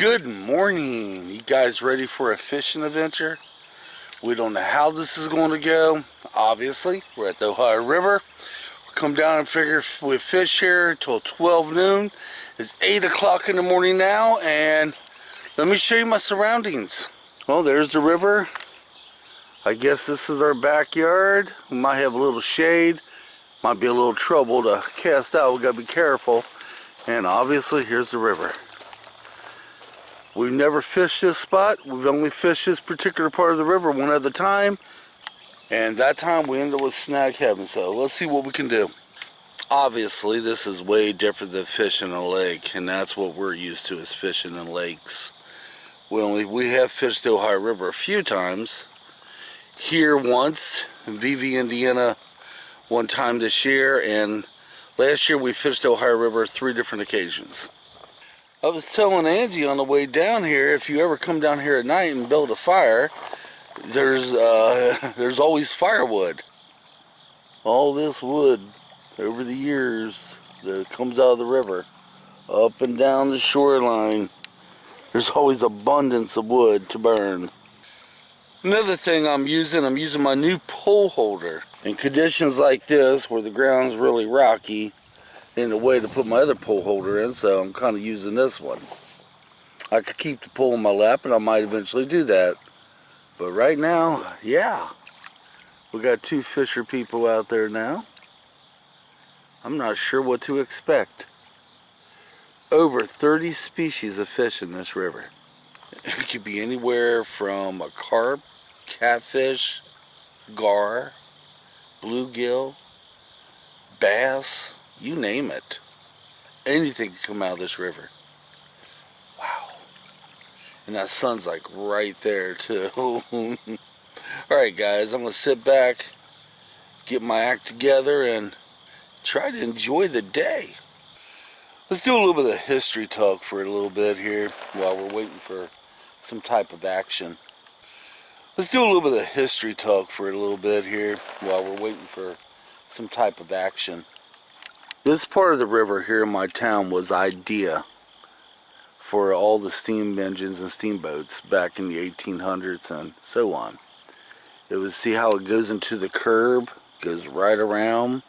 Good morning. You guys ready for a fishing adventure? We don't know how this is going to go. Obviously, we're at the Ohio River. We'll come down and figure we fish here till 12 noon. It's 8 o'clock in the morning now, and let me show you my surroundings. Well, there's the river. I guess this is our backyard. We might have a little shade. Might be a little trouble to cast out. We gotta be careful. And obviously, here's the river. We've never fished this spot. We've only fished this particular part of the river one other time. And that time we ended up with snag heaven. So let's see what we can do. Obviously, this is way different than fishing a lake. And that's what we're used to, is fishing in lakes. We have fished the Ohio River a few times. Here once, in Vevey, Indiana, one time this year. And last year we fished the Ohio River 3 different occasions. I was telling Angie on the way down here, if you ever come down here at night and build a fire, there's always firewood. All this wood over the years that comes out of the river, up and down the shoreline, there's always abundance of wood to burn. Another thing I'm using my new pole holder. In conditions like this, where the ground's really rocky, in a way to put my other pole holder in, so I'm kind of using this one. I could keep the pole in my lap, and I might eventually do that. But right now, yeah, we got 2 fisher people out there now. I'm not sure what to expect. Over 30 species of fish in this river. It could be anywhere from a carp, catfish, gar, bluegill, bass, you name it. Anything can come out of this river. Wow. And that sun's like right there too. Alright guys, I'm going to sit back, get my act together, and try to enjoy the day. Let's do a little bit of history talk for a little bit here while we're waiting for some type of action. Let's do a little bit of history talk for a little bit here while we're waiting for some type of action. This part of the river here in my town was idea for all the steam engines and steamboats back in the 1800s and so on. It was, see how it goes into the curb, goes right around,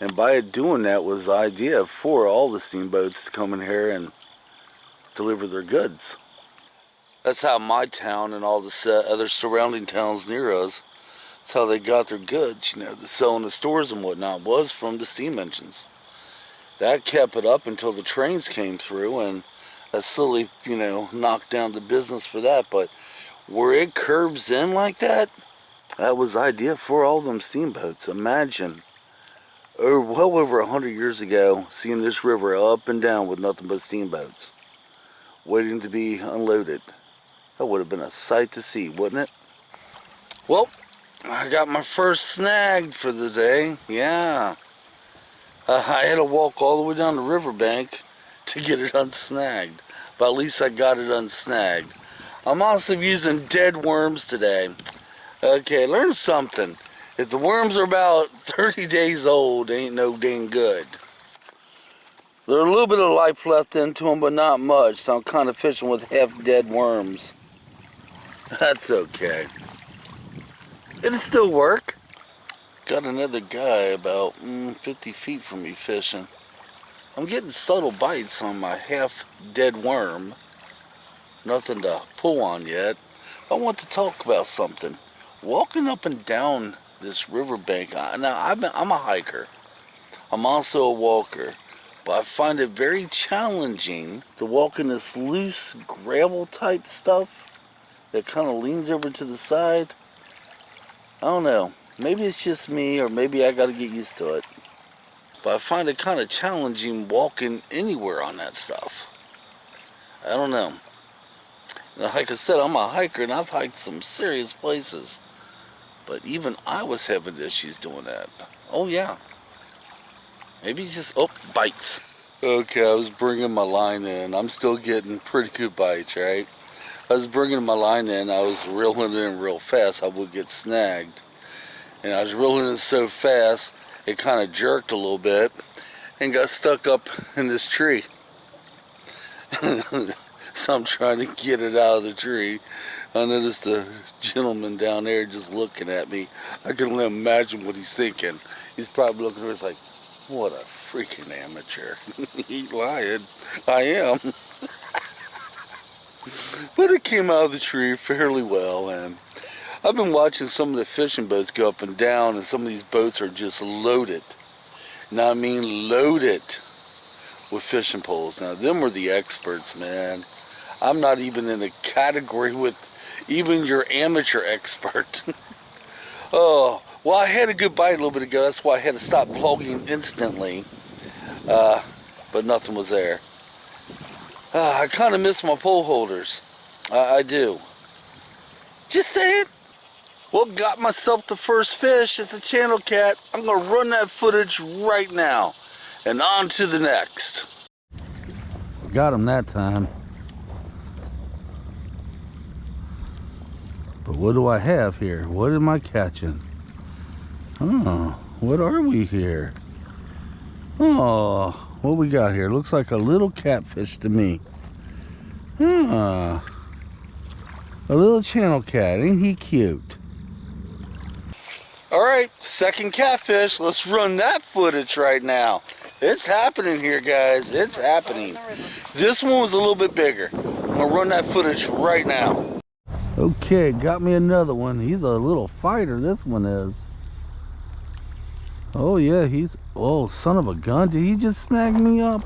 and by it doing that was the idea for all the steamboats to come in here and deliver their goods. That's how my town and all the other surrounding towns near us, that's how they got their goods, you know, the selling the stores and whatnot, was from the steam engines. That kept it up until the trains came through, and that slowly, you know, knocked down the business for that. But where it curves in like that, that was the idea for all them steamboats. Imagine, well over 100 years ago, seeing this river up and down with nothing but steamboats, waiting to be unloaded. That would have been a sight to see, wouldn't it? Well, I got my first snag for the day, yeah. I had to walk all the way down the riverbank to get it unsnagged. But at least I got it unsnagged. I'm also using dead worms today. Okay, learn something. If the worms are about 30 days old, they ain't no dang good. There's a little bit of life left into them, but not much. So I'm kind of fishing with half-dead worms. That's okay. It'll still work. Got another guy about 50 feet from me fishing. I'm getting subtle bites on my half-dead worm. Nothing to pull on yet. I want to talk about something. Walking up and down this riverbank. Now, I'm a hiker. I'm also a walker. But I find it very challenging to walk in this loose gravel type stuff that kind of leans over to the side. I don't know. Maybe it's just me, or maybe I got to get used to it. But I find it kind of challenging walking anywhere on that stuff. I don't know. Like I said, I'm a hiker, and I've hiked some serious places. But even I was having issues doing that. Oh, yeah. Maybe just, bites. Okay, I was bringing my line in. I'm still getting pretty good bites, right? I was bringing my line in. I was reeling in real fast. I would get snagged. And I was reeling in so fast, it kind of jerked a little bit and got stuck up in this tree. So I'm trying to get it out of the tree. I noticed a gentleman down there just looking at me. I can only imagine what he's thinking. He's probably looking at me like, what a freaking amateur. He lied. I am. But it came out of the tree fairly well, and I've been watching some of the fishing boats go up and down, and some of these boats are just loaded. Now I mean loaded with fishing poles. Now them are the experts, man. I'm not even in a category with even your amateur expert. Oh, well, I had a good bite a little bit ago. That's why I had to stop vlogging instantly. But nothing was there. I kind of miss my pole holders. I do. Just saying. Well, got myself the first fish. It's a channel cat. I'm going to run that footage right now. And on to the next. Got him that time. But what do I have here? What am I catching? Oh, what are we here? Oh, what we got here? Looks like a little catfish to me. A little channel cat. Ain't he cute? Alright, second catfish. Let's run that footage right now. It's happening here, guys. It's happening. This one was a little bit bigger. I'm going to run that footage right now. Okay, got me another one. He's a little fighter, this one is. Oh yeah, he's, oh, son of a gun. Did he just snag me up?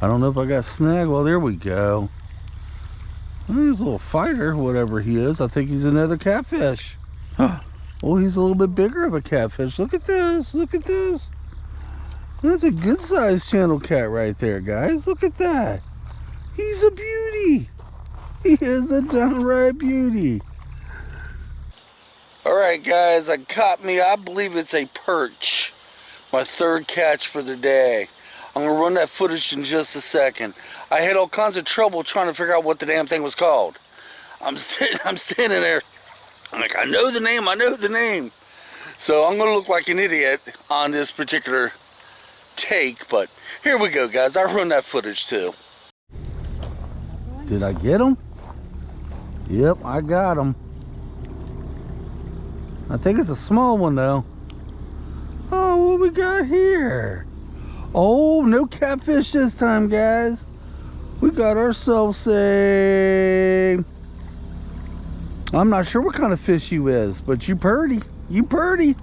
I don't know if I got snagged. Well, there we go. He's a little fighter, whatever he is. I think he's another catfish. Oh, he's a little bit bigger of a catfish. Look at this. Look at this. That's a good sized channel cat right there, guys. Look at that. He's a beauty. He is a downright beauty. Alright, guys, I caught me, I believe it's a perch. My third catch for the day. I'm going to run that footage in just a second. I had all kinds of trouble trying to figure out what the damn thing was called. I'm standing there. I'm like, I know the name. So I'm going to look like an idiot on this particular take. But here we go, guys. I run that footage too. Did I get him? Yep, I got him. I think it's a small one though. Oh, what we got here? Oh, no catfish this time, guys. We got ourselves a... I'm not sure what kind of fish you is, but you purty. You purty.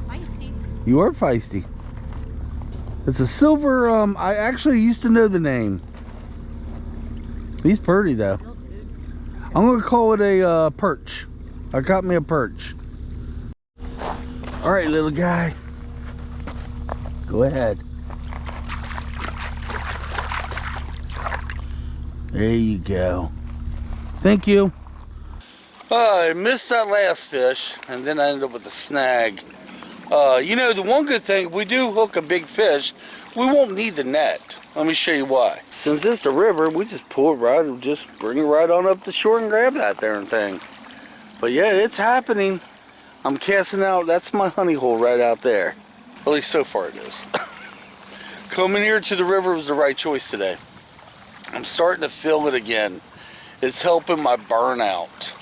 Feisty. You are feisty. It's a silver, I actually used to know the name. He's purty though. I'm gonna call it a perch. I got me a perch. All right, little guy. Go ahead. There you go. Thank you. I missed that last fish, and then I ended up with a snag. You know, the one good thing, if we do hook a big fish, we won't need the net. Let me show you why. Since it's the river, we just pull it right and just bring it right on up the shore and grab that darn thing. But yeah, it's happening. I'm casting out, that's my honey hole right out there. At least so far it is. Coming here to the river was the right choice today. I'm starting to feel it again. It's helping my burnout.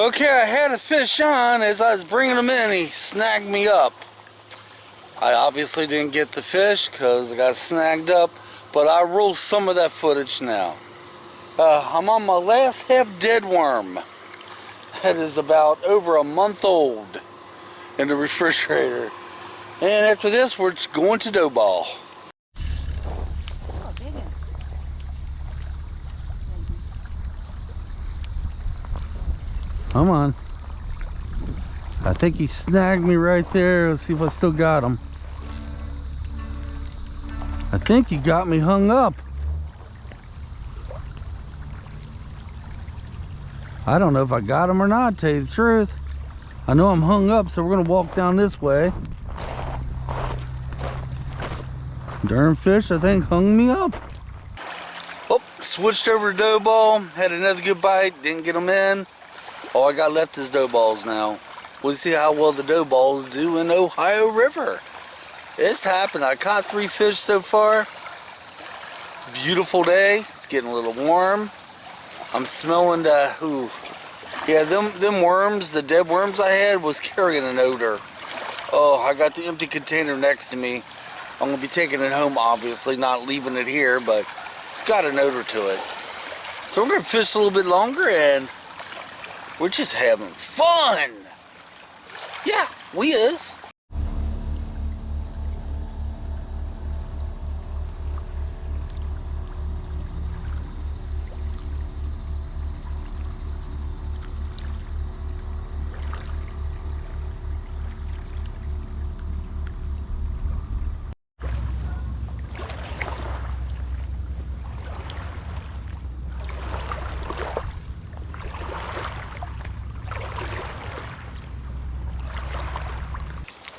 Okay, I had a fish on. As I was bringing him in, he snagged me up. I obviously didn't get the fish because I got snagged up, but I roll some of that footage now. I'm on my last half dead worm. That is about over a month old in the refrigerator. And after this, we're just going to dough ball. Come on. I think he snagged me right there. Let's see if I still got him. I think he got me hung up. I don't know if I got him or not, to tell you the truth. I know I'm hung up, so we're gonna walk down this way. Darn fish, I think, hung me up. Oh, switched over to dough ball. Had another good bite, didn't get them in. All I got left is dough balls now. We'll see how well the dough balls do in Ohio River. It's happened. I caught 3 fish so far. Beautiful day. It's getting a little warm. I'm smelling the, ooh. Yeah, them worms, the dead worms I had was carrying an odor. Oh, I got the empty container next to me. I'm going to be taking it home, obviously, not leaving it here, but it's got an odor to it. So we're going to fish a little bit longer, and we're just having fun. Yeah, we is.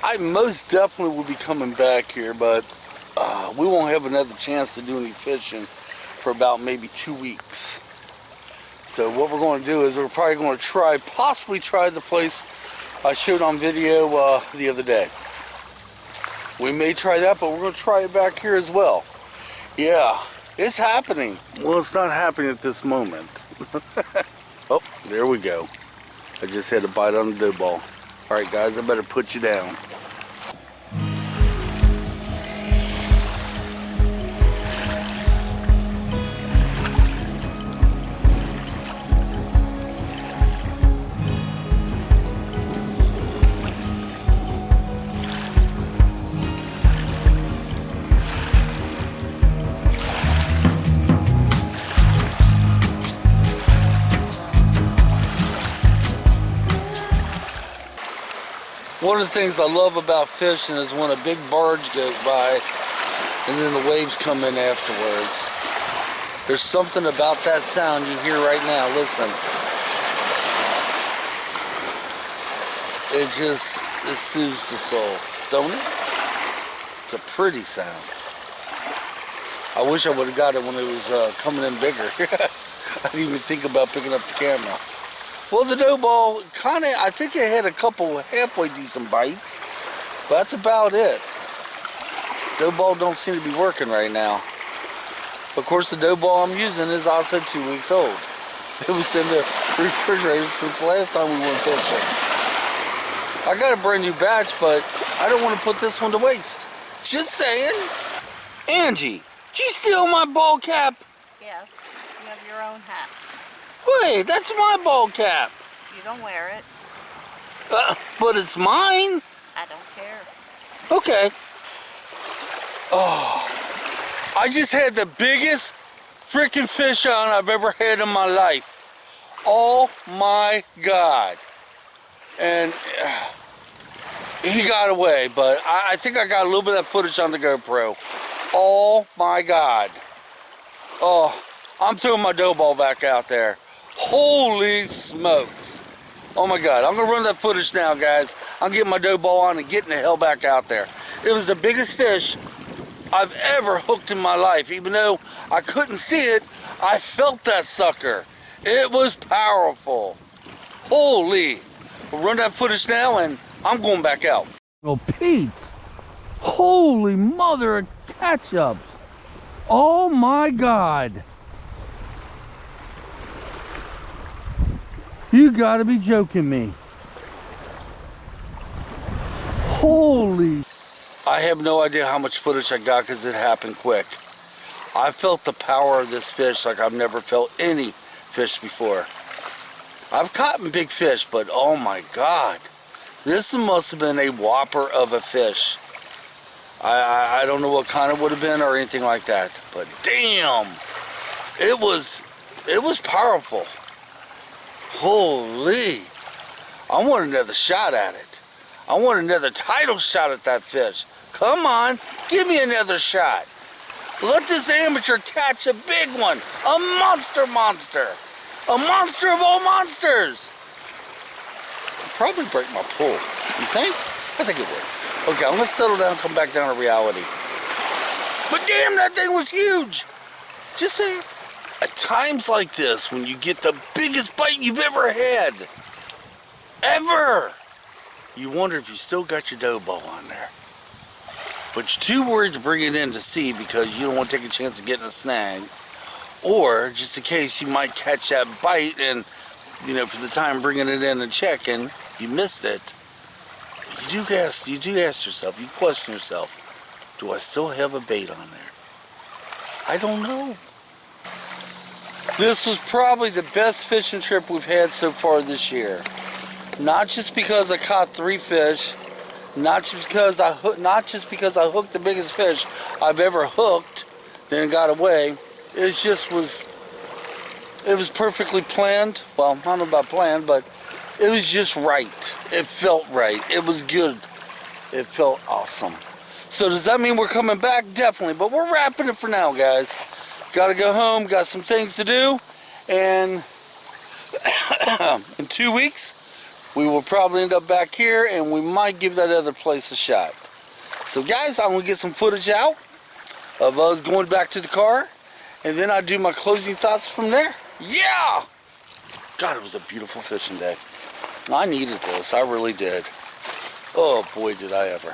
I most definitely will be coming back here, but we won't have another chance to do any fishing for about maybe 2 weeks. So what we're going to do is we're probably going to possibly try the place I showed on video the other day. We may try that, but we're going to try it back here as well. Yeah, it's happening. Well, it's not happening at this moment. Oh, there we go. I just had a bite on the dough ball. All right, guys, I better put you down. One of the things I love about fishing is when a big barge goes by and then the waves come in afterwards. There's something about that sound you hear right now. Listen. It soothes the soul, don't it? It's a pretty sound. I wish I would have got it when it was coming in bigger. I didn't even think about picking up the camera. Well, the dough ball I think it had a couple halfway decent bites, but that's about it. Dough ball don't seem to be working right now. Of course, the dough ball I'm using is also 2 weeks old. It was in the refrigerator since the last time we went fishing. I got a brand new batch, but I don't want to put this one to waste. Just saying. Angie, did you steal my ball cap? Yes, you have your own hat. Wait, that's my ball cap. You don't wear it. But it's mine. I don't care. Okay. Oh, I just had the biggest freaking fish on I've ever had in my life. Oh my God. And he got away, but I think I got a little bit of that footage on the GoPro. Oh my God. Oh, I'm throwing my dough ball back out there. Holy smokes. Oh my God, I'm gonna run that footage now, guys. I'm getting my dough ball on and getting the hell back out there. It was the biggest fish I've ever hooked in my life. Even though I couldn't see it, I felt that sucker. It was powerful. Holy. We'll run that footage now and I'm going back out. Oh, Pete. Holy mother of ketchup. Oh my God. You gotta be joking me. Holy. I have no idea how much footage I got because it happened quick. I felt the power of this fish like I've never felt any fish before. I've caught big fish, but oh my God. This must have been a whopper of a fish. I don't know what kind it would have been or anything like that, but damn. It was powerful. Holy. I want another shot at it. I want another title shot at that fish. Come on, give me another shot. Let this amateur catch a big one. A monster. A monster of all monsters. It'll probably break my pole. You think? I think it would. Okay, I'm gonna settle down and come back down to reality. But damn, that thing was huge. Just saying. At times like this, when you get the biggest bite you've ever had, you wonder if you still got your dough ball on there. but you're too worried to bring it in to see because you don't want to take a chance of getting a snag, or just in case you might catch that bite and, you know, for the time bringing it in and checking, you missed it. You do ask yourself, you question yourself, do I still have a bait on there? I don't know. This was probably the best fishing trip we've had so far this year. Not just because I caught 3 fish, not just because I hooked the biggest fish I've ever hooked, then got away. It was perfectly planned. Well, I don't know about planned, but it was just right. It felt right. It was good. It felt awesome. So does that mean we're coming back? Definitely. But we're wrapping it for now, guys. Got to go home. Got some things to do. And in 2 weeks, we will probably end up back here, and we might give that other place a shot. So, guys, I'm going to get some footage out of us going back to the car, and then I'll do my closing thoughts from there. Yeah! God, it was a beautiful fishing day. I needed this. I really did. Oh, boy, did I ever.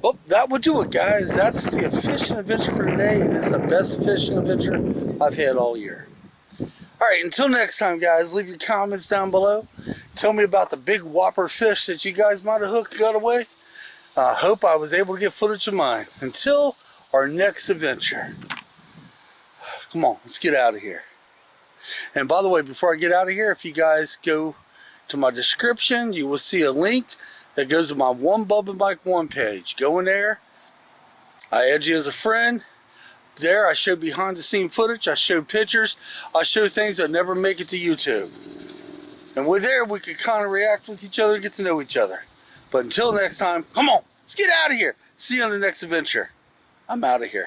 Well, that will do it, guys. That's the fishing adventure for today. It is the best fishing adventure I've had all year. Alright, until next time, guys, leave your comments down below. Tell me about the big whopper fish that you guys might have hooked and got away. I hope I was able to get footage of mine. Until our next adventure. Come on, let's get out of here. And by the way, before I get out of here, if you guys go to my description, you will see a link that goes to my One Bubba Mike 1 page. Go in there. I add you as a friend. There I show behind the scene footage. I show pictures. I show things that never make it to YouTube. And we're there, we can kind of react with each other and get to know each other. But until next time, come on, let's get out of here. See you on the next adventure. I'm out of here.